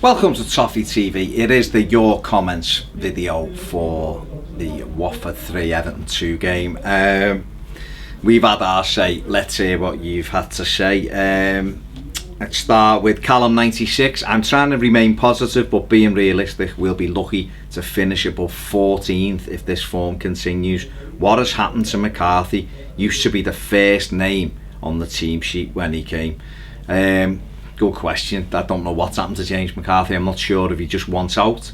Welcome to Toffee TV. It is the Your Comments video for the Watford 3 Everton 2 game. We've had our say. Let's hear what you've had to say. Let's start with Callum 96. I'm trying to remain positive, but being realistic, we'll be lucky to finish above 14th if this form continues. What has happened to McCarthy? Used to be the first name on the team sheet when he came. Good question. I don't know what's happened to James McCarthy. I'm not sure if he just wants out.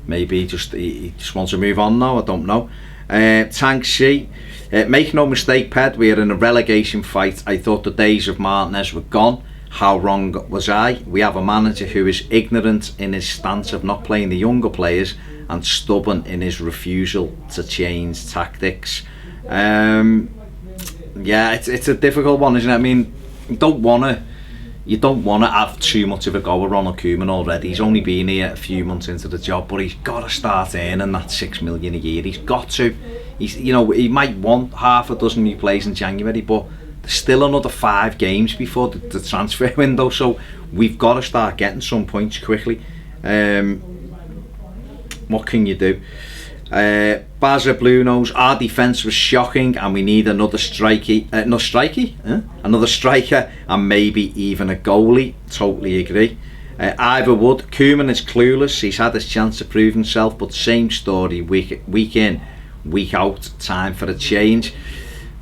Maybe he just wants to move on now. I don't know. Tank C. Make no mistake, Ped, we are in a relegation fight. I thought the days of Martinez were gone. How wrong was I? We have a manager who is ignorant in his stance of not playing the younger players and stubborn in his refusal to change tactics. Yeah, it's a difficult one, isn't it? I mean, you don't want to have too much of a go at Ronald Koeman already. He's only been here a few months into the job, but he's got to start earning that $6 million a year. He's got to. He might want half a dozen new players in January, but there's still another 5 games before the transfer window, so we've got to start getting some points quickly. What can you do? Bazza Blue Nose, our defence was shocking and we need another striker and maybe even a goalie. Totally agree. Ivor Wood, Koeman is clueless. He's had his chance to prove himself, but same story week in, week out. Time for a change.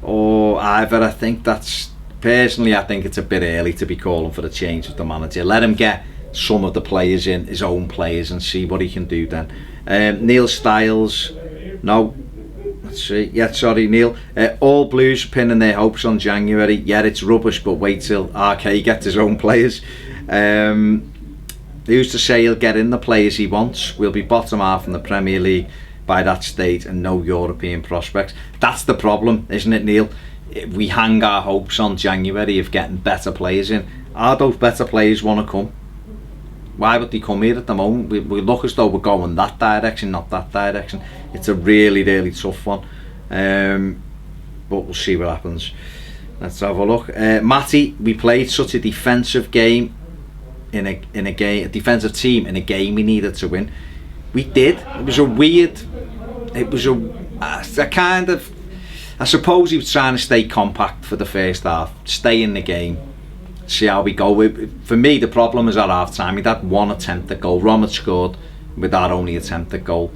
Ivor, I think I think it's a bit early to be calling for a change with the manager. Let him get some of the players in, his own players, and see what he can do then. Neil Styles, no, let's see, yeah, sorry Neil, all Blues pinning their hopes on January. Yeah, it's rubbish, but wait till RK gets his own players. Who's to say he'll get in the players he wants? We'll be bottom half in the Premier League by that stage and no European prospects. That's the problem, isn't it, Neil? We hang our hopes on January of getting better players in. Are those better players want to come? Why would they come here at the moment? We look as though we're going that direction, not that direction. It's a really, really tough one. But we'll see what happens. Let's have a look. Matty, we played such a defensive game in a defensive team in a game we needed to win. We did. It was a kind of, I suppose he was trying to stay compact for the first half, stay in the game, see how we go. For me, the problem is at half time, he'd had one attempt at goal. Rom had scored with our only attempt at goal.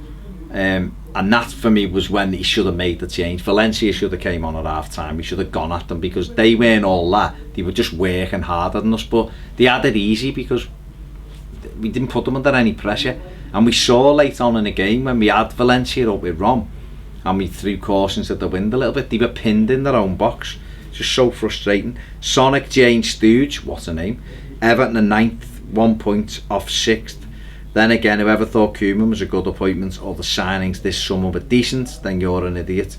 And that for me was when he should have made the change. Valencia should have came on at half time. We should have gone at them because they weren't all that. They were just working harder than us, but they had it easy because we didn't put them under any pressure. And we saw late on in the game when we had Valencia up with Rom and we threw cautions at the wind a little bit. They were pinned in their own box. Just so frustrating. Sonic Jane Stooge, what a name. Everton in 9th, 1 point off 6th. Then again, whoever thought Koeman was a good appointment or the signings this summer were decent, then you're an idiot.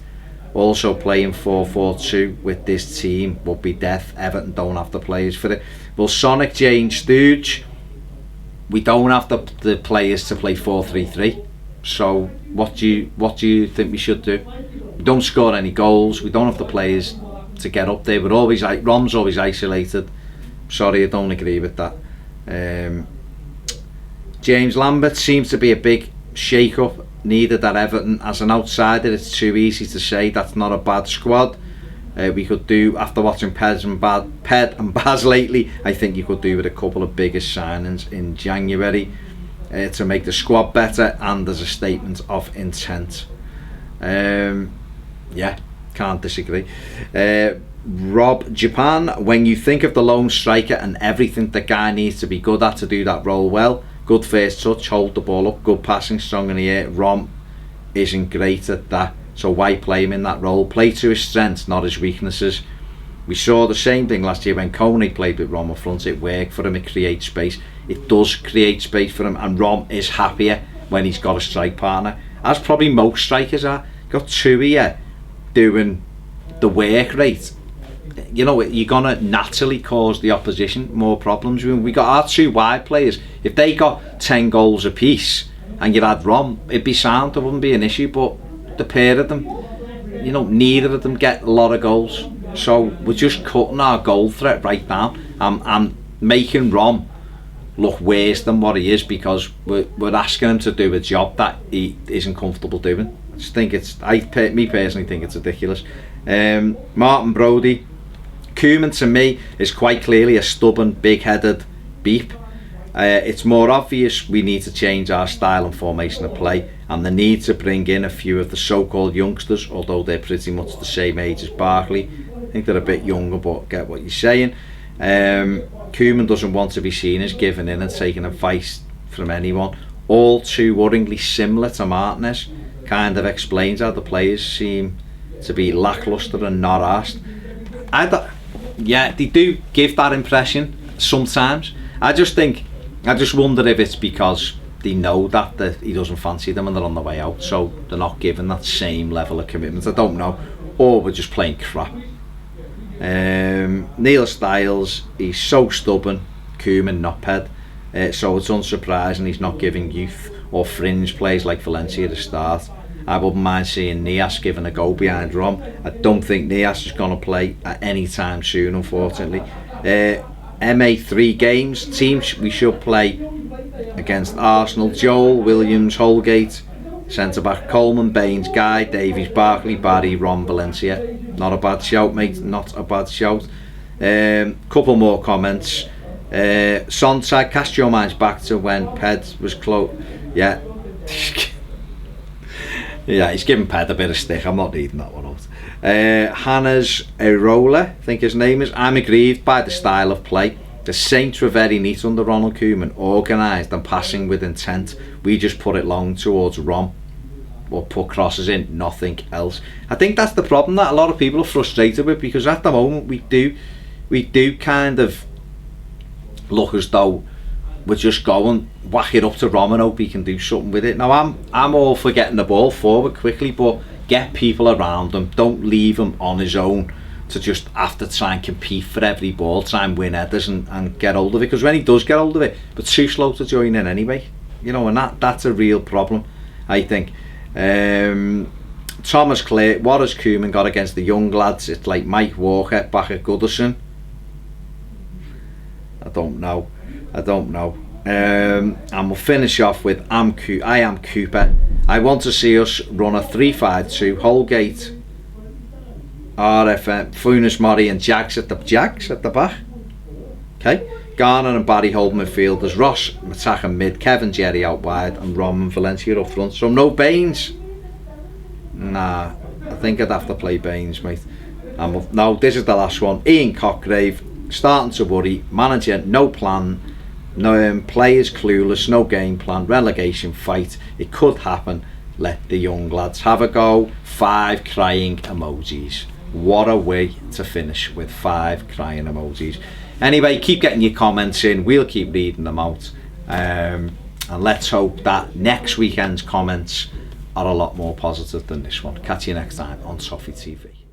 Also playing 4-4-2 with this team would be death. Everton don't have the players for it. Well, Sonic Jane Stooge, we don't have the players to play 4-3-3. So what do you think we should do? We don't score any goals. We don't have the players to get up there. Rom's always isolated. Sorry, I don't agree with that. James Lambert seems to be a big shake-up needed at Everton. As an outsider, it's too easy to say that's not a bad squad. We could do, after watching Ped and Baz lately, I think you could do with a couple of biggest signings in January to make the squad better and as a statement of intent. Yeah, can't disagree. Rob Japan, when you think of the lone striker and everything the guy needs to be good at to do that role well, good first touch, hold the ball up, good passing, strong in the air, Rom isn't great at that, so why play him in that role? Play to his strengths, not his weaknesses. We saw the same thing last year when Coney played with Rom up front. It worked for him, it creates space. It does create space for him, and Rom is happier when he's got a strike partner, as probably most strikers are. Got two here doing the work rate. You know, you're gonna naturally cause the opposition more problems. We got our 2 wide players. If they got 10 goals apiece and you had Rom, it'd be sound. There wouldn't be an issue. But the pair of them, you know, neither of them get a lot of goals. So we're just cutting our goal threat right down and making Rom look worse than what he is, because we're asking him to do a job that he isn't comfortable doing. I just think me personally think it's ridiculous. Martin Brody, Koeman to me is quite clearly a stubborn, big-headed beep. It's more obvious we need to change our style and formation of play, and the need to bring in a few of the so-called youngsters, although they're pretty much the same age as Barkley. I think they're a bit younger, but get what you're saying. Koeman doesn't want to be seen as giving in and taking advice from anyone. All too worryingly similar to Martinez, kind of explains how the players seem to be lacklustre and not asked. Yeah, they do give that impression sometimes. I just wonder if it's because they know that he doesn't fancy them and they're on the way out, so they're not given that same level of commitment. I don't know, or we're just playing crap. Neil Stiles, he's so stubborn, Koeman knobhead, so it's unsurprising he's not giving youth or fringe players like Valencia the start. I wouldn't mind seeing Nias given a go behind Rom. I don't think Nias is going to play at any time soon, unfortunately. MA 3 games, teams we should play against Arsenal: Joel, Williams, Holgate, centre-back Coleman, Baines, Guy, Davies, Barkley, Barry, Ron, Valencia. Not a bad shout, mate, not a bad shout. Couple more comments. Sontag, cast your minds back to when Ped was close. Yeah. Yeah, he's giving Ped a bit of stick. I'm not reading that one out. Hannah's Erola, I think his name is. I'm aggrieved by the style of play. The Saints were very neat under Ronald Koeman, organised and passing with intent. We just put it long towards Rom, or put crosses in, nothing else. I think that's the problem that a lot of people are frustrated with, because at the moment we do kind of look as though we're just going whack it up to Rom and hope he can do something with it. Now I'm all for getting the ball forward quickly, but get people around him. Don't leave him on his own to just have to try and compete for every ball, try and win headers and get hold of it, because when he does get hold of it, but too slow to join in anyway, you know, and that's a real problem, I think. Thomas Clare, what has Koeman got against the young lads? It's like Mike Walker back at Goodison. I don't know. And we'll finish off with I am Cooper. I want to see us run a 3-5-2, Holgate, RFM, Funes Mori and Jags at the back. Okay, Garner and Barry hold midfielders, Ross attacking mid, Kevin Jerry out wide, and Rom and Valencia up front. So no Baines. Nah, I think I'd have to play Baines, mate. And now this is the last one. Ian Cockgrave, starting to worry. Manager, no plan. No players clueless, no game plan, relegation fight. It could happen. Let the young lads have a go. 5 crying emojis. What a way to finish, with 5 crying emojis. Anyway, keep getting your comments in. We'll keep reading them out. And let's hope that next weekend's comments are a lot more positive than this one. Catch you next time on Toffee TV.